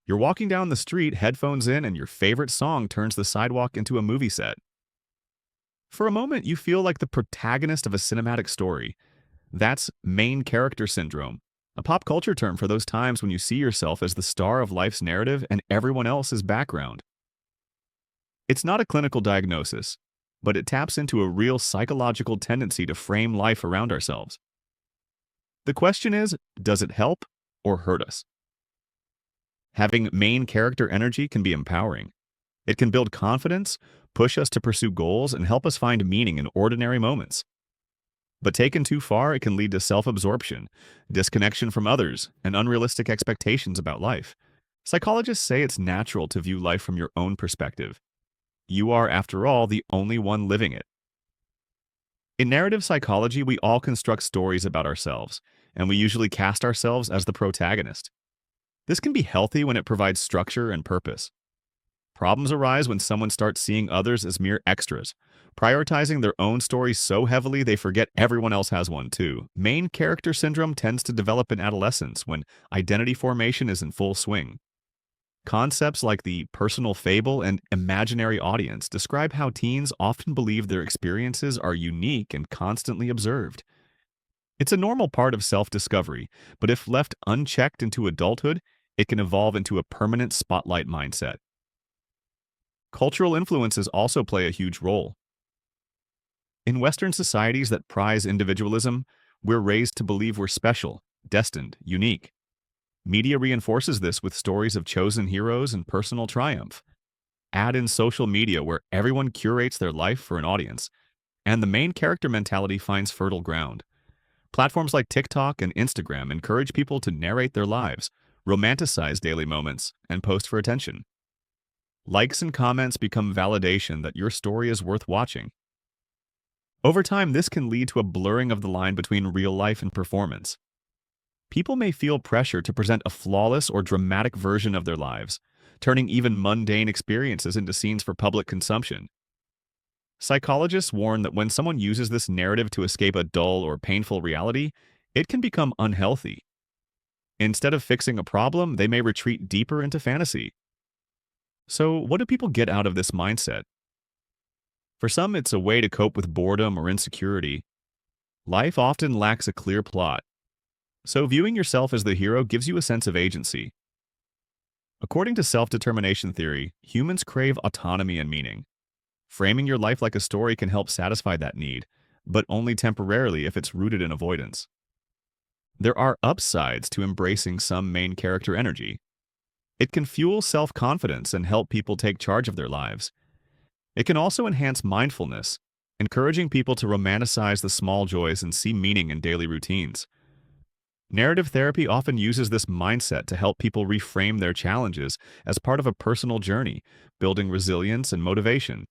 You're walking down the street, headphones in, and your favorite song turns the sidewalk into a movie set. For a moment, you feel like the protagonist of a cinematic story. That's main character syndrome, a pop culture term for those times when you see yourself as the star of life's narrative and everyone else is background. It's not a clinical diagnosis, but it taps into a real psychological tendency to frame life around ourselves. The question is, does it help or hurt us? Having main character energy can be empowering. It can build confidence, push us to pursue goals, and help us find meaning in ordinary moments. But taken too far, it can lead to self-absorption, disconnection from others, and unrealistic expectations about life. Psychologists say it's natural to view life from your own perspective. You are, after all, the only one living it. In narrative psychology, we all construct stories about ourselves, and we usually cast ourselves as the protagonist. This can be healthy when it provides structure and purpose. Problems arise when someone starts seeing others as mere extras, prioritizing their own stories so heavily they forget everyone else has one too. Main character syndrome tends to develop in adolescence when identity formation is in full swing. Concepts like the personal fable and imaginary audience describe how teens often believe their experiences are unique and constantly observed. It's a normal part of self-discovery, but if left unchecked into adulthood, it can evolve into a permanent spotlight mindset. Cultural influences also play a huge role. In Western societies that prize individualism, we're raised to believe we're special, destined, unique. Media reinforces this with stories of chosen heroes and personal triumph. Add in social media where everyone curates their life for an audience, and the main character mentality finds fertile ground. Platforms like TikTok and Instagram encourage people to narrate their lives, romanticize daily moments, and post for attention. Likes and comments become validation that your story is worth watching. Over time, this can lead to a blurring of the line between real life and performance. People may feel pressure to present a flawless or dramatic version of their lives, turning even mundane experiences into scenes for public consumption. Psychologists warn that when someone uses this narrative to escape a dull or painful reality, it can become unhealthy. Instead of fixing a problem, they may retreat deeper into fantasy. So, what do people get out of this mindset? For some, it's a way to cope with boredom or insecurity. Life often lacks a clear plot, so viewing yourself as the hero gives you a sense of agency. According to self-determination theory, humans crave autonomy and meaning. Framing your life like a story can help satisfy that need, but only temporarily if it's rooted in avoidance. There are upsides to embracing some main character energy. It can fuel self-confidence and help people take charge of their lives. It can also enhance mindfulness, encouraging people to romanticize the small joys and see meaning in daily routines. Narrative therapy often uses this mindset to help people reframe their challenges as part of a personal journey, building resilience and motivation.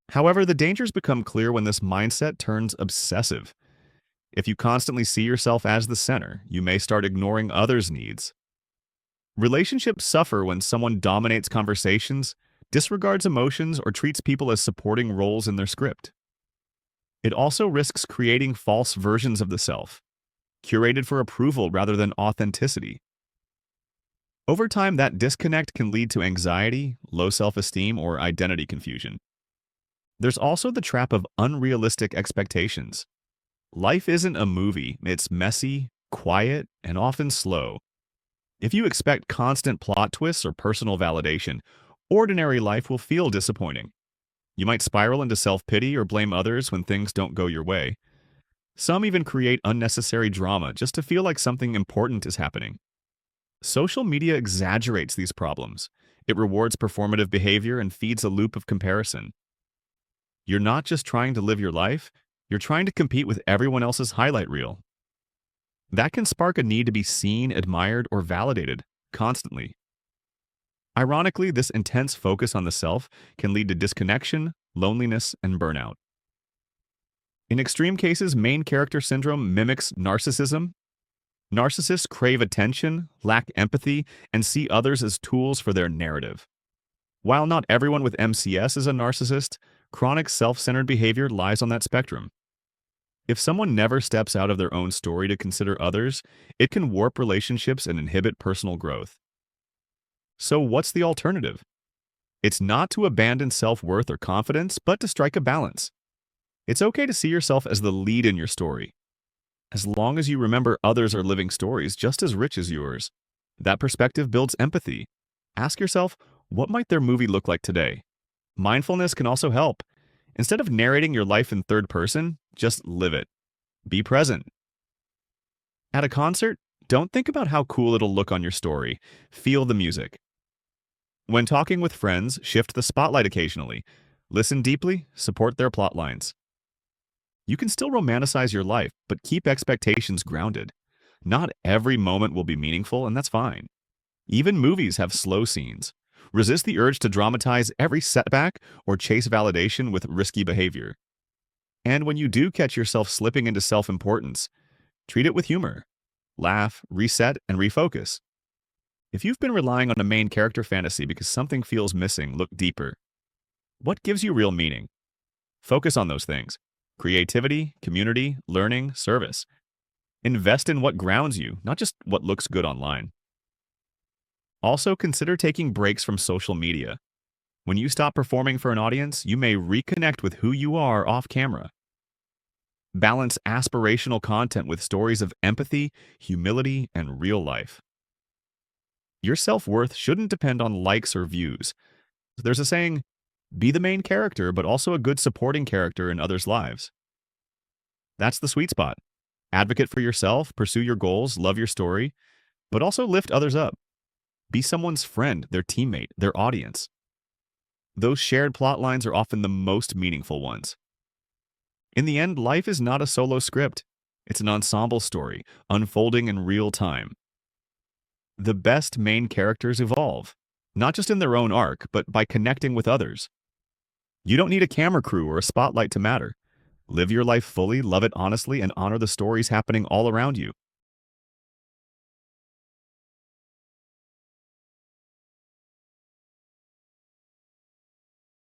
However, the dangers become clear when this mindset turns obsessive. If you constantly see yourself as the center, you may start ignoring others' needs. Relationships suffer when someone dominates conversations, disregards emotions, or treats people as supporting roles in their script. It also risks creating false versions of the self, curated for approval rather than authenticity. Over time, that disconnect can lead to anxiety, low self-esteem, or identity confusion. There's also the trap of unrealistic expectations. Life isn't a movie. It's messy, quiet, and often slow. If you expect constant plot twists or personal validation, ordinary life will feel disappointing. You might spiral into self-pity or blame others when things don't go your way. Some even create unnecessary drama just to feel like something important is happening. Social media exaggerates these problems. It rewards performative behavior and feeds a loop of comparison. You're not just trying to live your life, you're trying to compete with everyone else's highlight reel. That can spark a need to be seen, admired, or validated constantly. Ironically, this intense focus on the self can lead to disconnection, loneliness, and burnout. In extreme cases, main character syndrome mimics narcissism. Narcissists crave attention, lack empathy, and see others as tools for their narrative. While not everyone with MCS is a narcissist, chronic self-centered behavior lies on that spectrum. If someone never steps out of their own story to consider others, it can warp relationships and inhibit personal growth. So what's the alternative? It's not to abandon self-worth or confidence, but to strike a balance. It's okay to see yourself as the lead in your story, as long as you remember others are living stories just as rich as yours. That perspective builds empathy. Ask yourself, what might their movie look like today? Mindfulness can also help. Instead of narrating your life in third person, just live it. Be present. At a concert, don't think about how cool it'll look on your story. Feel the music. When talking with friends, shift the spotlight occasionally. Listen deeply, support their plot lines. You can still romanticize your life, but keep expectations grounded. Not every moment will be meaningful, and that's fine. Even movies have slow scenes. Resist the urge to dramatize every setback or chase validation with risky behavior. And when you do catch yourself slipping into self-importance, treat it with humor. Laugh, reset, and refocus. If you've been relying on a main character fantasy because something feels missing, look deeper. What gives you real meaning? Focus on those things. Creativity, community, learning, service. Invest in what grounds you, not just what looks good online. Also, consider taking breaks from social media. When you stop performing for an audience, you may reconnect with who you are off camera. Balance aspirational content with stories of empathy, humility, and real life. Your self-worth shouldn't depend on likes or views. There's a saying, be the main character, but also a good supporting character in others' lives. That's the sweet spot. Advocate for yourself, pursue your goals, love your story, but also lift others up. Be someone's friend, their teammate, their audience. Those shared plot lines are often the most meaningful ones. In the end, life is not a solo script. It's an ensemble story, unfolding in real time. The best main characters evolve, not just in their own arc, but by connecting with others. You don't need a camera crew or a spotlight to matter. Live your life fully, love it honestly, and honor the stories happening all around you.